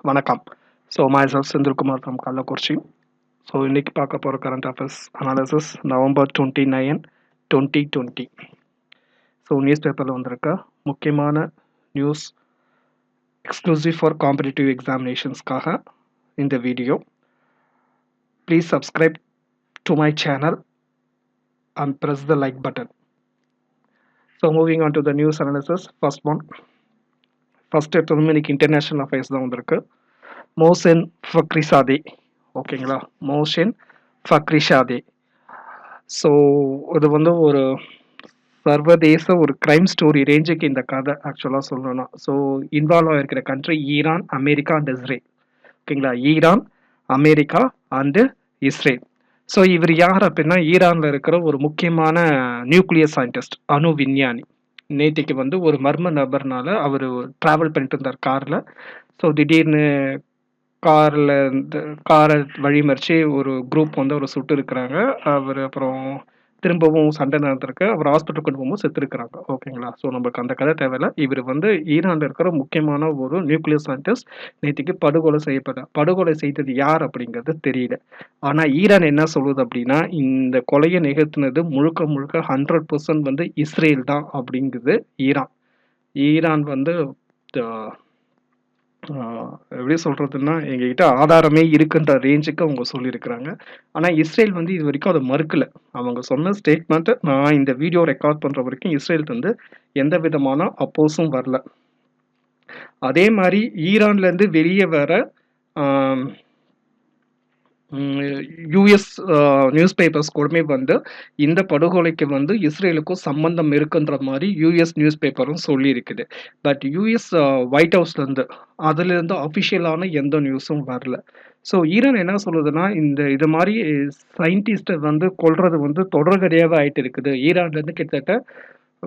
வணக்கம். myself Senthilkumar from Kallakurichi. இன்னைக்கு பார்க்க போகிற current affairs analysis November 29, 2020. News பேப்பரில் வந்திருக்க முக்கியமான நியூஸ் எக்ஸ்க்ளூசிவ் ஃபார் காம்படிட்டிவ் எக்ஸாமினேஷன்ஸ்க்காக இந்த video. Please subscribe to my channel and press the like button. Moving on to the news analysis. First எடுத்ததுமே இன்னைக்கு international affairs தான் வந்திருக்கு. மோசென் ஃபக்ரிசாதே, ஓகேங்களா, Mohsen Fakhrizadeh. இது வந்து ஒரு சர்வதேச ஒரு கிரைம் ஸ்டோரி ரேஞ்சுக்கு இந்த கதை ஆக்சுவலாக சொல்லணும்னா. இன்வால்வ் ஆகிருக்கிற country Iran, America and Israel, ஓகேங்களா, ஈரான், அமெரிக்கா அண்டு இஸ்ரேல். இவர் யார் அப்படின்னா, ஈரானில் இருக்கிற ஒரு முக்கியமான நியூக்ளியர் சயின்டிஸ்ட், அணு விஞ்ஞானி. நேற்றுக்கு வந்து ஒரு மர்ம நபர்னால அவர் ட்ராவல் பண்ணிட்டு இருந்தார் காரில். திடீர்னு காரை வழிமறிச்சு ஒரு குரூப் வந்து அவரை சுட்டு இருக்கிறாங்க. அவர் அப்புறம் திரும்பவும் சண்டை நடந்திருக்கு. அவர் ஹாஸ்பிட்டல் கொண்டு போகும்போது செத்துருக்கிறாங்க, ஓகேங்களா. நமக்கு அந்த கதை தேவையில்லை. இவர் வந்து ஈரானில் இருக்கிற முக்கியமான ஒரு நியூக்ளியர் சயின்டிஸ்ட். நேற்றுக்கு படுகொலை செய்தது யார் அப்படிங்கிறது தெரியல. ஆனால் ஈரான் என்ன சொல்லுது அப்படின்னா, இந்த கொலையை நிகழ்த்தினது முழுக்க 100% வந்து இஸ்ரேல் தான் அப்படிங்குது ஈரான் வந்து எப்படி சொல்றதுன்னா, எங்ககிட்ட ஆதாரமே இருக்குன்ற ரேஞ்சுக்கு அவங்க சொல்லியிருக்கிறாங்க. ஆனால் இஸ்ரேல் வந்து இது வரைக்கும் அதை மறுக்கல. அவங்க சொன்ன ஸ்டேட்மெண்ட் நான் இந்த வீடியோ ரெக்கார்ட் பண்ற வரைக்கும் இஸ்ரேல் வந்து எந்த விதமான அப்போஸும் வரல. அதே மாதிரி ஈரான்ல இருந்து வெளியே வர யூஎஸ் நியூஸ் பேப்பர்ஸ் கூடமே வந்து இந்த படுகொலைக்கு வந்து இஸ்ரேலுக்கும் சம்பந்தம் இருக்குன்ற மாதிரி யூஎஸ் நியூஸ் பேப்பரும் சொல்லியிருக்குது. பட் யூஎஸ் ஒயிட் ஹவுஸ்லேருந்து அதுலேருந்து அஃபிஷியலான எந்த நியூஸும் வரல. ஈரான் என்ன சொல்லுதுன்னா, இது மாதிரி சயின்டிஸ்ட்டை வந்து கொல்றது வந்து தொடர்கதையாக ஆகிட்டு இருக்குது. ஈரான்லேருந்து கிட்டத்தட்ட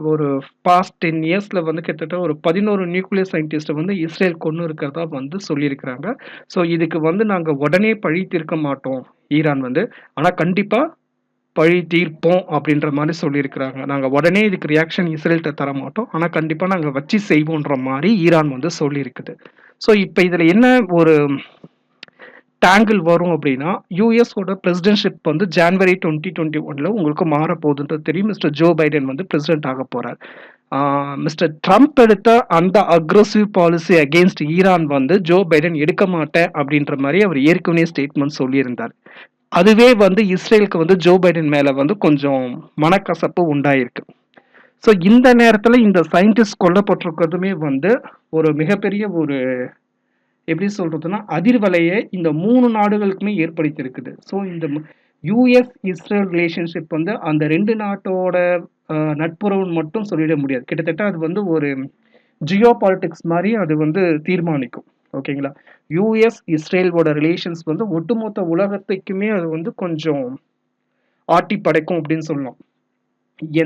ஒரு பாஸ்ட் 10 இயர்ஸில் வந்து கிட்டத்தட்ட ஒரு 11 நியூக்ளியர் சயின்டிஸ்ட்டை வந்து இஸ்ரேல் கொண்டு இருக்கிறதா வந்து சொல்லியிருக்கிறாங்க. இதுக்கு வந்து நாங்கள் உடனே பழி தீர்க்க மாட்டோம் ஈரான் வந்து, ஆனால் கண்டிப்பாக பழி தீர்ப்போம் அப்படின்ற மாதிரி சொல்லியிருக்கிறாங்க. நாங்கள் உடனே இதுக்கு ரியாக்ஷன் இஸ்ரேல்கிட்ட தர மாட்டோம், ஆனால் கண்டிப்பாக நாங்கள் வச்சு செய்வோன்ற மாதிரி ஈரான் வந்து சொல்லியிருக்குது. இப்போ இதில் என்ன ஒரு டேங்கிள் வரும் அப்படின்னா, யூஎஸோட பிரசிடென்ட்ஷிப் வந்து ஜனவரி 2021 உங்களுக்கு மாறப்போகுதுன்றது தெரியும். மிஸ்டர் ஜோ பைடன் வந்து பிரசிடென்ட் ஆக போறார். மிஸ்டர் ட்ரம்ப் எடுத்த அந்த அக்ரெசிவ் பாலிசி அகெயின்ஸ்ட் ஈரான் வந்து ஜோ பைடன் எடுக்க மாட்டேன் அப்படின்ற மாதிரி அவர் ஏற்கனவே ஸ்டேட்மெண்ட் சொல்லியிருந்தார். அதுவே வந்து இஸ்ரேலுக்கு வந்து ஜோ பைடன் மேல வந்து கொஞ்சம் மனக்கசப்பு உண்டாயிருக்கு. இந்த நேரத்துல இந்த சயின்டிஸ்ட் கொல்லப்பட்டிருக்கிறதுமே வந்து ஒரு மிகப்பெரிய ஒரு எப்படி சொல்றதுன்னா அதிர்வலையை இந்த 3 நாடுகளுக்குமே ஏற்படுத்தியிருக்குது. இந்த யூஎஸ் இஸ்ரேல் ரிலேஷன்ஷிப் வந்து அந்த 2 நாட்டோட நட்புறவுன்னு மட்டும் சொல்லிட முடியாது. கிட்டத்தட்ட அது வந்து ஒரு ஜியோ பாலிட்டிக்ஸ் மாதிரி அது வந்து தீர்மானிக்கும், ஓகேங்களா. யூஎஸ் இஸ்ரேலோட ரிலேஷன்ஸ் வந்து ஒட்டுமொத்த உலகத்துக்குமே அது வந்து கொஞ்சம் ஆட்டி படைக்கும் அப்படின்னு சொல்லலாம்.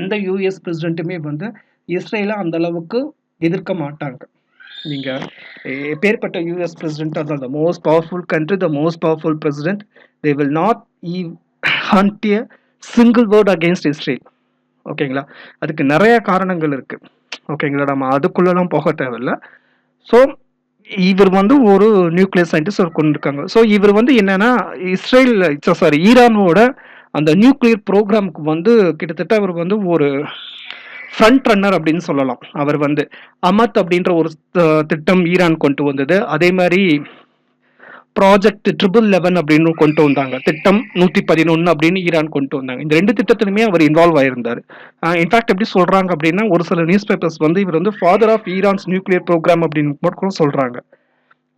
எந்த யூஎஸ் பிரசிடென்ட்டுமே வந்து இஸ்ரேலை அந்த அளவுக்கு எதிர்க்க மாட்டாங்க. நீங்க எப்பேற்பட்ட யூஎஸ் பிரசிடென்ட், அதான் the most powerful country, the most powerful president, they will not hunt a single word against Israel, ஓகேங்களா. அதுக்கு நிறைய காரணங்கள் இருக்கு, ஓகேங்களா. நம்ம அதுக்குள்ளலாம் போக தேவையில்லை. இவர் வந்து ஒரு நியூக்ளியர் சயின்டிஸ்ட் கொண்டு இருக்காங்க. இவர் வந்து என்னன்னா ஈரானோட அந்த நியூக்ளியர் ப்ரோக்ராமுக்கு வந்து கிட்டத்தட்ட அவர் வந்து ஒரு ஃப்ரண்ட் ரன்னர் அப்படின்னு சொல்லலாம். அவர் வந்து அமத் அப்படின்ற ஒரு திட்டம் ஈரான் கொண்டு வந்தது. அதே மாதிரி ப்ராஜெக்ட் 1111 அப்படின்னு கொண்டு வந்தாங்க. திட்டம் 111 அப்படின்னு ஈரான் கொண்டு வந்தாங்க. இந்த 2 திட்டத்திலுமே அவர் இன்வால்வ் ஆயிருந்தார். இன்ஃபேக்ட் எப்படி சொல்றாங்க அப்படின்னா, ஒரு சில நியூஸ் பேப்பர்ஸ் வந்து இவர் வந்து father of Iran's nuclear program அப்படின்னு கூட சொல்றாங்க.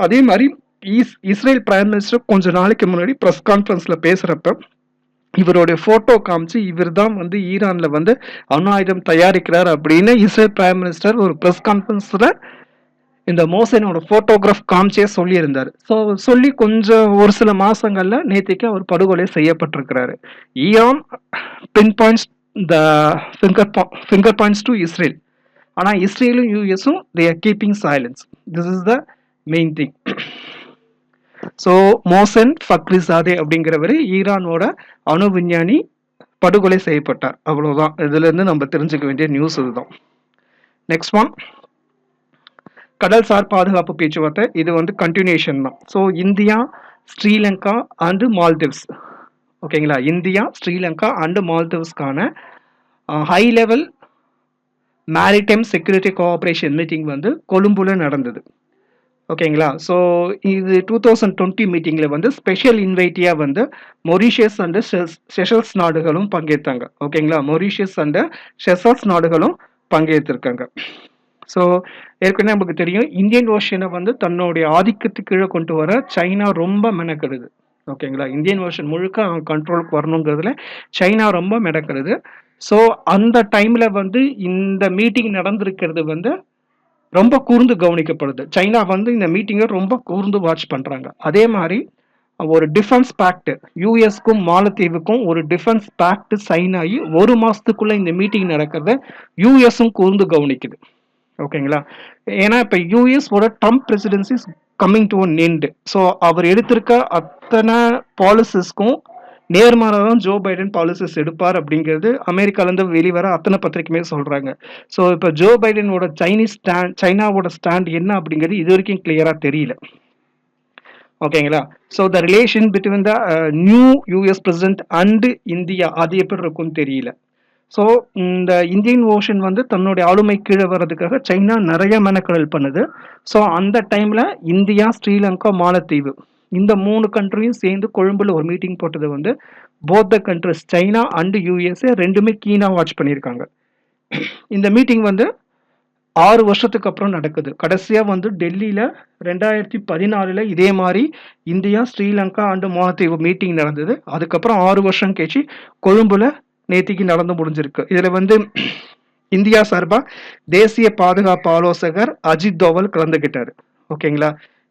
அதே மாதிரி இஸ்ரேல் பிரைம் மினிஸ்டர் கொஞ்ச நாளைக்கு முன்னாடி ப்ரெஸ் கான்ஃபரன்ஸ்ல பேசுறப்ப இவருடைய போட்டோ காமிச்சு இவர் தான் வந்து ஈரான்ல வந்து அணு ஆயுதம் தயாரிக்கிறார் அப்படின்னு இஸ்ரேல் பிரைம் மினிஸ்டர் ஒரு பிரஸ் கான்ஃபரன்ஸ்ல இந்த மோசனோட போட்டோகிராஃப் காமிச்சே சொல்லியிருந்தார். சொல்லி கொஞ்சம் ஒரு சில மாசங்கள்ல நேற்றுக்கு அவர் படுகொலை செய்யப்பட்டிருக்கிறாரு. Iran pinpoints the finger points to Israel. ஆனா இஸ்ரேலும் யூஎஸும் they are keeping silence. This is the main thing. Mohsen Fakhrizadeh அப்படிங்கிறவர் ஈரானோட அணு விஞ்ஞானி படுகொலை செய்யப்பட்டார். அவ்வளவுதான் இதுல இருந்து நம்ம தெரிஞ்சுக்க வேண்டிய நியூஸ் இதுதான். நெக்ஸ்ட் ஒன், கடல்சார் பாதுகாப்பு பேச்சுவார்த்தை இது வந்து கண்டினியூஷன் தான். So India, Sri Lanka and Maldives, ஓகேங்களா, இந்தியா, ஸ்ரீலங்கா அண்ட் மால்தீவ்ஸ்க்கான high level maritime security cooperation meeting வந்து கொழும்புல நடந்தது. ஓகேங்களா. ஸோ இது 2020 மீட்டிங்கில் வந்து ஸ்பெஷல் இன்வைட்டியாக வந்து மொரீஷியஸ் அண்ட் செஷல்ஸ் நாடுகளும் பங்கேற்றாங்க. ஓகேங்களா, மொரீஷியஸ் அண்ட் செஷல்ஸ் நாடுகளும் பங்கேற்றிருக்காங்க. ஸோ ஏற்கனவே நமக்கு தெரியும், இந்தியன் ஓஷனை வந்து தன்னுடைய ஆதிக்கத்துக்கு கீழே கொண்டு வர சைனா ரொம்ப மெனக்கெடுது. ஓகேங்களா, இந்தியன் ஓஷன் முழுக்க அவங்க கண்ட்ரோலுக்கு வரணுங்கிறதுல சைனா ரொம்ப மெனக்கெடுது. ஸோ அந்த டைம்ல வந்து இந்த மீட்டிங் நடந்திருக்கிறது வந்து ரொம்ப கூர்ந்து கவனிக்கப்படுது. சைனா வந்து இந்த மீட்டிங்கை ரொம்ப கூர்ந்து வாட்ச் பண்றாங்க. அதே மாதிரி ஒரு டிஃபென்ஸ் பேக்ட், யூஎஸ்க்கும் மாலத்தீவுக்கும் ஒரு டிஃபென்ஸ் பேக்ட் சைன் ஆகி 1 மாசத்துக்குள்ள இந்த மீட்டிங் நடக்கிறத யூஎஸும் கூர்ந்து கவனிக்குது. ஓகேங்களா, ஏன்னா இப்ப யூஎஸோட Trump presidency coming to an end. So அவர் எடுத்திருக்க அத்தனை பாலிசிஸ்க்கும் நேர்மாறாதான் ஜோ பைடன் பாலிசிஸ் எடுப்பார் அப்படிங்கிறது அமெரிக்காலேருந்து வெளிவர அத்தனை பத்திரிக்கையுமே சொல்றாங்க. ஸோ இப்போ ஜோ பைடனோட சைனாவோட ஸ்டாண்ட் என்ன அப்படிங்கிறது இது வரைக்கும் கிளியரா தெரியல. ஓகேங்களா, so the relation between the new US president and India அது எப்படி இருக்கும்னு தெரியல. ஸோ இந்த இந்தியன் ஓஷன் வந்து தன்னுடைய ஆளுமை கீழே வர்றதுக்காக சைனா நிறைய மெனக்கடல் பண்ணுது. ஸோ அந்த டைம்ல இந்தியா, ஸ்ரீலங்கா, மாலத்தீவு இந்த 3 கண்ட்ரியும் சேர்ந்து கொழும்புல ஒரு மீட்டிங் போட்டது வந்து both the countries China and USA ரெண்டுமே கீனா வாட்ச் பண்ணியிருக்காங்க. இந்த மீட்டிங் வந்து 6 வருஷத்துக்கு அப்புறம் நடக்குது. கடைசியா வந்து டெல்லியில 2014 இதே மாதிரி இந்தியா, ஸ்ரீலங்கா அண்ட் மாலத்தீவு மீட்டிங் நடந்தது. அதுக்கப்புறம் 6 வருஷம் கழிச்சு கொழும்புல நேத்திக்கு நடந்து முடிஞ்சிருக்கு. இதுல வந்து இந்தியா சார்பா தேசிய பாதுகாப்பு ஆலோசகர் அஜித் தோவல் கலந்துகிட்டாரு. ஓகேங்களா,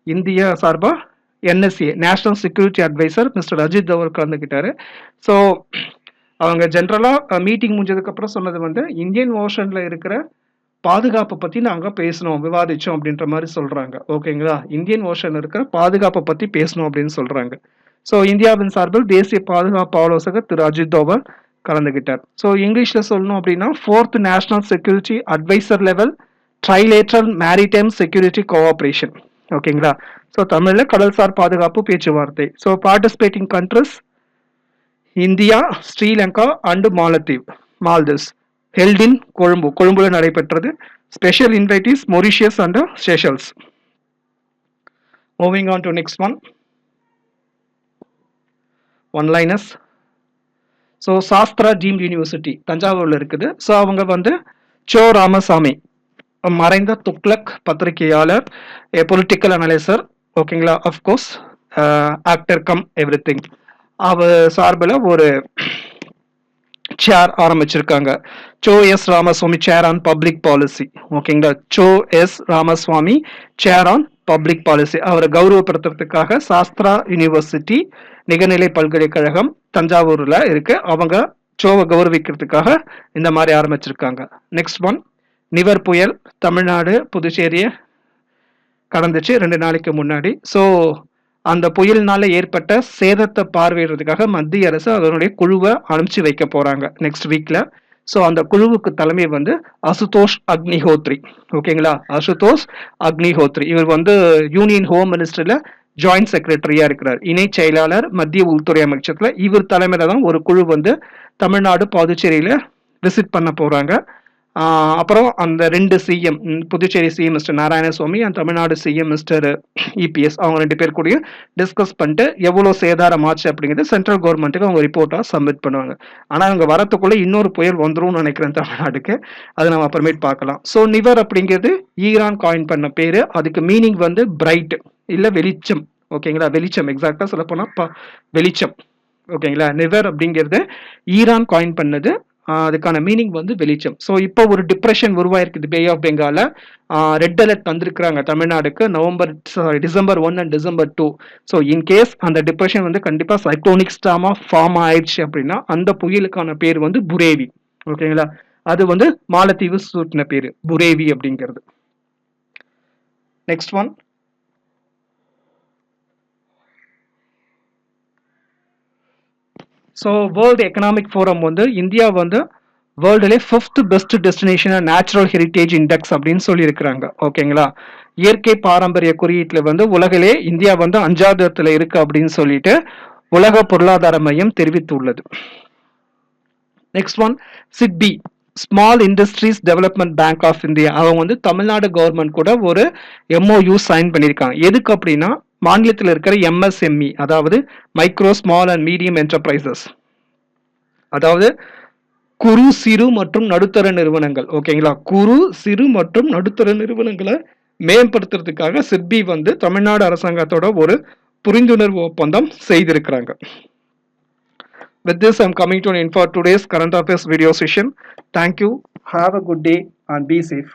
இந்தியா சார்பா NSA national security advisor mister Ajit Doval கலந்துகிட்டாரு. ஸோ அவங்க ஜென்ரலா மீட்டிங் முடிஞ்சதுக்கு அப்புறம் சொன்னது வந்து இந்தியன் ஓஷன்ல இருக்கிற பாதுகாப்பை பத்தி நாங்க பேசணும், விவாதிச்சோம் அப்படின்ற மாதிரி சொல்றாங்க. ஓகேங்களா, இந்தியன் ஓஷன்ல இருக்கிற பாதுகாப்பை பத்தி பேசணும் அப்படின்னு சொல்றாங்க. ஸோ இந்தியாவின் சார்பில் தேசிய பாதுகாப்பு ஆலோசகர் திரு அஜித் தோவல் கலந்துகிட்டார். ஸோ இங்கிலீஷ்ல சொல்லணும் அப்படின்னா 4th national security advisor level trilateral maritime security cooperation. ஓகேங்களா, ஸோ தமிழ்ல கடல்சார் பாதுகாப்பு பேச்சுவார்த்தை. So participating countries India, Sri Lanka and Maldives held in கொழும்புல நடைபெற்றது. Special invitees Mauritius and Seychelles. Moving on to next one-liners. So Sastra deemed university தஞ்சாவூர்ல இருக்குது. ஸோ அவங்க வந்து சோ ராமசாமி, மறைந்த துக்ளக் பத்திரிகையாளர், பொலிட்டிக்கல் அனலைசர், ஓகேங்களா, of course actor cum everything, அவர் சார்பில் ஒரு சேர் ஆரம்பிச்சிருக்காங்க. Cho S Ramaswamy chair on public policy. ஓகேங்களா, Cho S Ramaswamy chair on public policy. அவரை கௌரவப்படுத்துறதுக்காக சாஸ்திரா யூனிவர்சிட்டி நிகர்நிலை பல்கலைக்கழகம் தஞ்சாவூர்ல இருக்கு. அவங்க சோவை கௌரவிக்கிறதுக்காக இந்த மாதிரி ஆரம்பிச்சிருக்காங்க. நெக்ஸ்ட் நிவர் புயல் தமிழ்நாடு புதுச்சேரியை கடந்துச்சு 2 நாளைக்கு முன்னாடி. ஸோ அந்த புயலினால ஏற்பட்ட சேதத்தை பார்வையிடுறதுக்காக மத்திய அரசு அதனுடைய குழுவை அனுப்பிச்சு வைக்க போறாங்க நெக்ஸ்ட் வீக்ல. ஸோ அந்த குழுவுக்கு தலைமை வந்து அசுதோஷ் அக்னிஹோத்ரி. ஓகேங்களா, அசுதோஷ் அக்னிஹோத்ரி இவர் வந்து யூனியன் ஹோம் மினிஸ்டர்ல ஜாயிண்ட் செக்ரட்டரியா இருக்கிறார், இணை செயலாளர் மத்திய உள்துறை அமைச்சத்துல. இவர் தலைமையில தான் ஒரு குழு வந்து தமிழ்நாடு புதுச்சேரியில விசிட் பண்ண போறாங்க. அப்புறம் அந்த 2 CM, Puducherry CM mister Narayanasamy and Tamil Nadu CM mister EPS, அவங்க 2 பேர் கூட டிஸ்கஸ் பண்ணிட்டு எவ்வளவு சேதாரம் ஆச்சு அப்படிங்கிறது சென்ட்ரல் கவர்மெண்ட்டுக்கு அவங்க ரிப்போர்ட்டா சப்மிட் பண்ணுவாங்க. ஆனா அவங்க வரத்துக்குள்ள இன்னொரு புயல் வந்துரும் நினைக்கிறேன் தமிழ்நாடுக்கு, அது நம்ம அப்புறமேட் பார்க்கலாம். ஸோ நிவர் அப்படிங்கிறது ஈரான் காயின் பண்ண பேரு. அதுக்கு மீனிங் வந்து பிரைட் இல்ல வெளிச்சம். ஓகேங்களா, வெளிச்சம், எக்ஸாக்டா சொல்ல போனா வெளிச்சம். ஓகேங்களா, நிவர் அப்படிங்கிறது ஈரான் காயின் பண்ணது, அதுக்கான மீனிங் வந்து வெளிச்சம். ஸோ இப்போ ஒரு டிப்ரெஷன் உருவாயிருக்குது பே ஆஃப் பெங்கால. ரெட் அலர்ட் தந்திருக்கிறாங்க தமிழ்நாடுக்கு December 1 and December 2. So in case அந்த டிப்ரெஷன் வந்து கண்டிப்பா சைக்ளோனிக் ஸ்டாமா ஃபார்ம் ஆயிடுச்சு அப்படின்னா அந்த புயலுக்கான பேர் வந்து புரேவி. ஓகேங்களா, அது வந்து மாலத்தீவு சூட்டின பேரு புரேவி அப்படிங்கிறது. Next so world economic forum வந்து இந்தியா வந்து வேர்ல்டுலே 5th best destination natural heritage index அப்படின்னு சொல்லியிருக்கிறாங்க. ஓகேங்களா? இயற்கை பாரம்பரிய குறியீட்டுல வந்து உலகிலே இந்தியா வந்து 5வது இடத்துல இருக்கு அப்படின்னு சொல்லிட்டு உலக பொருளாதார மையம் தெரிவித்துள்ளது. Next one, SIDBI small industries development bank of India. அவங்க வந்து தமிழ்நாடு கவர்மெண்ட் கூட ஒரு MOU சைன் பண்ணியிருக்காங்க. எதுக்கு அப்படின்னா மாநிலத்தில் இருக்கிற MSME, அதாவது micro small and medium enterprises, அதாவது குறு சிறு மற்றும் நடுத்தர நிறுவனங்கள். ஓகேங்களா? குறு சிறு மற்றும் நடுத்தர நிறுவனங்களை மேம்படுத்துறதுக்காக சிட்பி வந்து தமிழ்நாடு அரசாங்கத்தோட ஒரு புரிந்துணர்வு ஒப்பந்தம் செய்திருக்கிறாங்க. With this, I'm coming to an end for today's current affairs video session. Thank you. Have a good day and be safe.